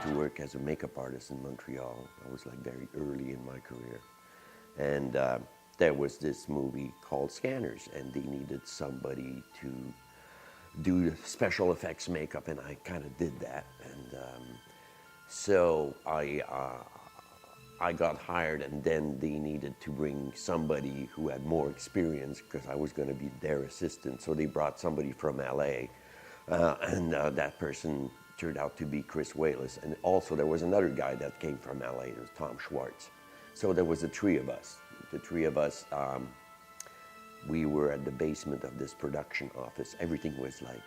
to work as a makeup artist in Montreal. I was like very early in my career. And there was this movie called Scanners, and they needed somebody to do special effects makeup, and I kind of did that. And so I got hired, and then they needed to bring somebody who had more experience because I was going to be their assistant. So they brought somebody from LA, and that person turned out to be Chris Wallace. And also there was another guy that came from LA, it was Tom Schwartz. So there was the three of us. The three of us, we were at the basement of this production office. Everything was like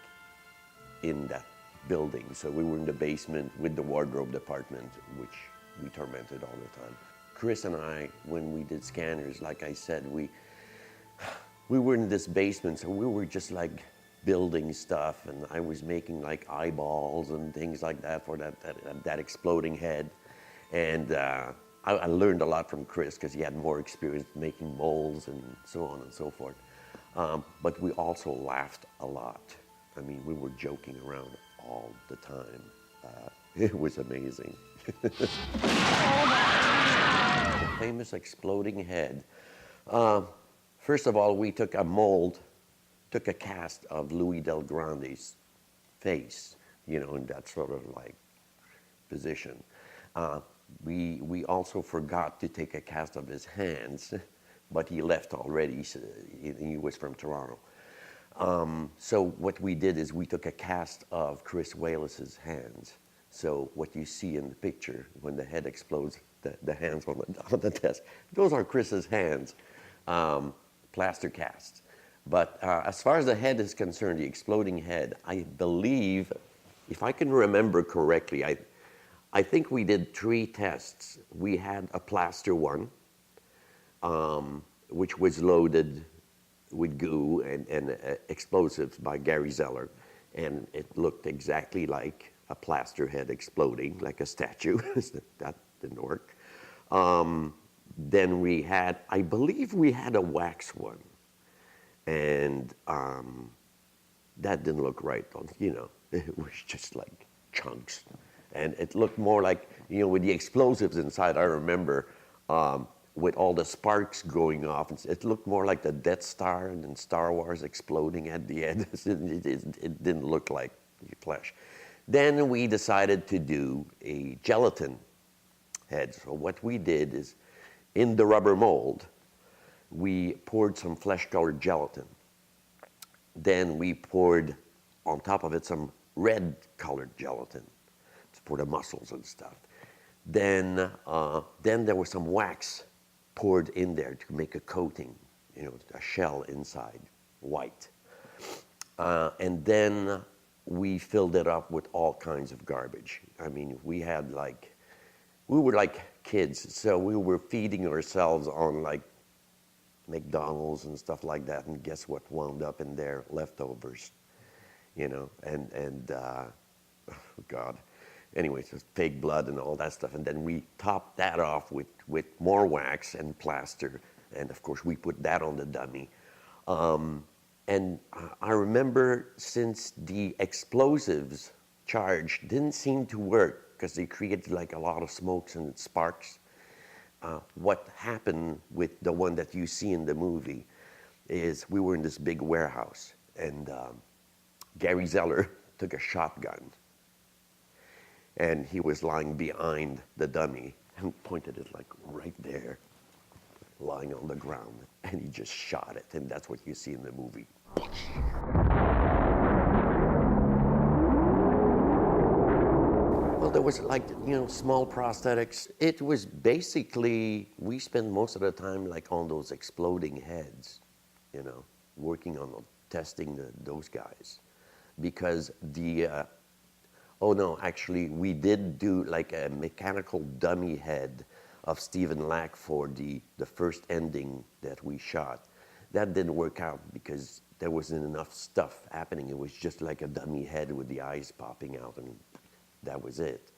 in that building. So we were in the basement with the wardrobe department, which we tormented all the time. Chris and I, when we did Scanners, like I said, we were in this basement, so we were just like building stuff, and I was making like eyeballs and things like that for that exploding head. And I learned a lot from Chris because he had more experience making molds and so on and so forth. But we also laughed a lot. I mean, we were joking around all the time. It was amazing. The famous exploding head. First of all, we took a mold, took a cast of Louis Del Grande's face, you know, in that sort of like position. We also forgot to take a cast of his hands, but he left already. So he was from Toronto. So what we did is we took a cast of Chris Wallace's hands. So what you see in the picture when the head explodes, the hands on the desk, those are Chris's hands, plaster casts. But as far as the head is concerned, the exploding head, I believe, if I can remember correctly, I think we did 3 tests. We had a plaster one, which was loaded with goo and explosives by Gary Zeller, and it looked exactly like a plaster head exploding, like a statue. That didn't work. Then we had, I believe we had a wax one, and that didn't look right. You know, it was just like chunks. And it looked more like, you know, with the explosives inside, I remember with all the sparks going off, it looked more like the Death Star and Star Wars exploding at the end. It didn't look like flesh. Then we decided to do a gelatin head. So what we did is, in the rubber mold, we poured some flesh-colored gelatin. Then we poured on top of it some red-colored gelatin for the muscles and stuff. Then there was some wax poured in there to make a coating, you know, a shell inside, white. And then we filled it up with all kinds of garbage. I mean, we were like kids, so we were feeding ourselves on like McDonald's and stuff like that, and guess what wound up in there? Leftovers, you know, and God. Anyways, it's fake blood and all that stuff. And then we topped that off with more wax and plaster. And of course, we put that on the dummy. And I remember, since the explosives charge didn't seem to work because they created like a lot of smokes and sparks, what happened with the one that you see in the movie is we were in this big warehouse, and Gary Zeller took a shotgun, and he was lying behind the dummy and pointed it like right there, lying on the ground, and he just shot it, and that's what you see in the movie. Well, there was like, you know, small prosthetics. It was basically, we spent most of the time like on those exploding heads, you know, working on testing those guys. Because oh no, actually we did do like a mechanical dummy head of Stephen Lack for the first ending that we shot. That didn't work out because there wasn't enough stuff happening. It was just like a dummy head with the eyes popping out, and that was it.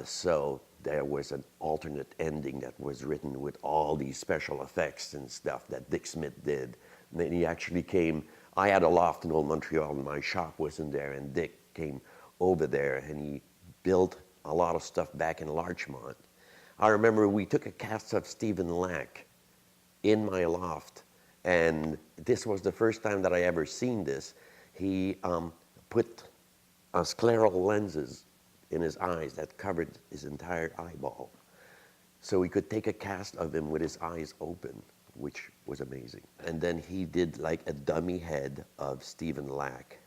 So there was an alternate ending that was written with all these special effects and stuff that Dick Smith did. And then he actually came, I had a loft in Old Montreal and my shop was in there, and Dick came over there and he built a lot of stuff back in Larchmont. I remember we took a cast of Stephen Lack in my loft, and this was the first time that I ever seen this. He put scleral lenses in his eyes that covered his entire eyeball. So we could take a cast of him with his eyes open, which was amazing. And then he did like a dummy head of Stephen Lack,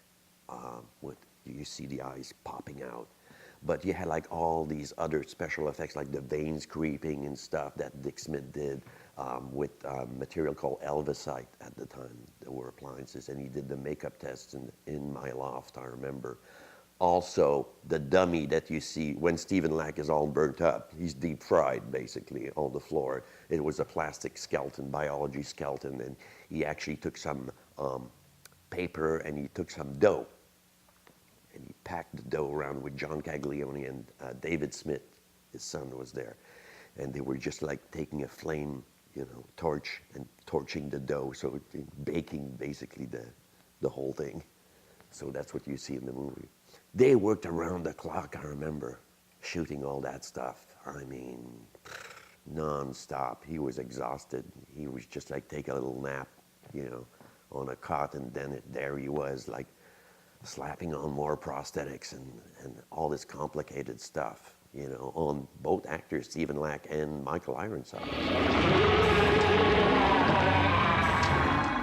with, you see the eyes popping out. But you had like all these other special effects, like the veins creeping and stuff that Dick Smith did with material called Elvisite at the time. There were appliances, and he did the makeup tests in my loft, I remember. Also, the dummy that you see when Stephen Lack is all burnt up, he's deep fried basically on the floor. It was a plastic skeleton, biology skeleton, and he actually took some paper and he took some dough. And he packed the dough around with John Caglione and David Smith, his son, was there. And they were just like taking a flame, torch and torching the dough, so baking basically the whole thing. So that's what you see in the movie. They worked around the clock, I remember, shooting all that stuff. I mean, non-stop. He was exhausted. He was just like take a little nap, on a cot, and then there he was, like slapping on more prosthetics and all this complicated stuff, on both actors, Stephen Lack and Michael Ironside.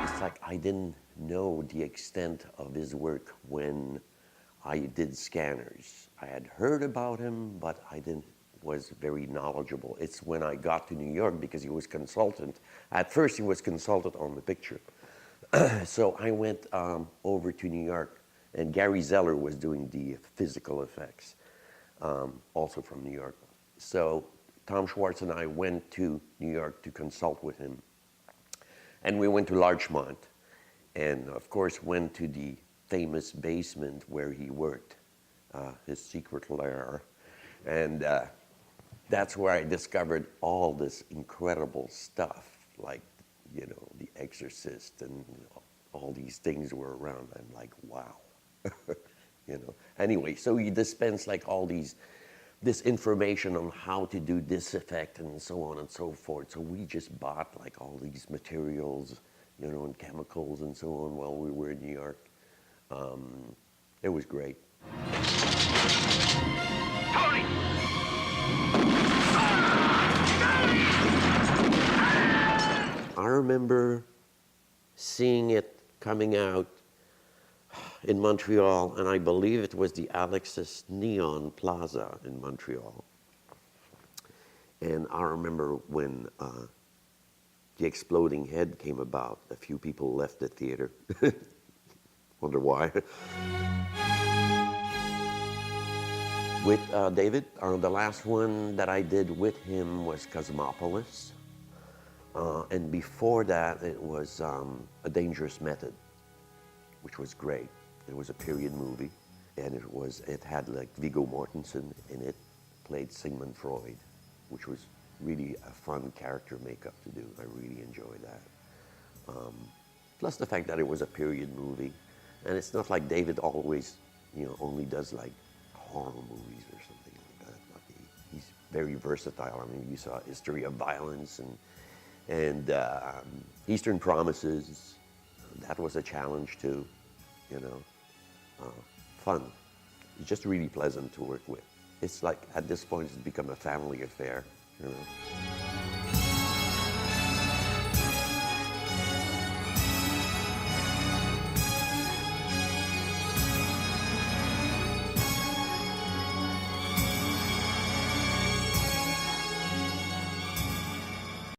It's like I didn't know the extent of his work when I did Scanners. I had heard about him, but I was very knowledgeable. It's when I got to New York, because he was consultant. At first he was consultant on the picture. So I went over to New York, and Gary Zeller was doing the physical effects, also from New York. So Tom Schwartz and I went to New York to consult with him. And we went to Larchmont, and of course went to the famous basement where he worked, his secret lair. And that's where I discovered all this incredible stuff, like, the Exorcist and all these things were around. I'm like, wow. Anyway, so he dispensed like all this information on how to do this effect and so on and so forth. So we just bought like all these materials, and chemicals and so on while we were in New York. It was great. Tony! I remember seeing it coming out in Montreal, and I believe it was the Alexis Neon Plaza in Montreal. And I remember when the exploding head came about, a few people left the theater. Wonder why. With David, the last one that I did with him was Cosmopolis. And before that, it was A Dangerous Method, which was great. It was a period movie, and it had like Viggo Mortensen in it, played Sigmund Freud, which was really a fun character makeup to do. I really enjoyed that. Plus the fact that it was a period movie, and it's not like David always, only does like horror movies or something like that. But he's very versatile. I mean, you saw History of Violence and Eastern Promises. That was a challenge too, fun. It's just really pleasant to work with. It's like, at this point, it's become a family affair,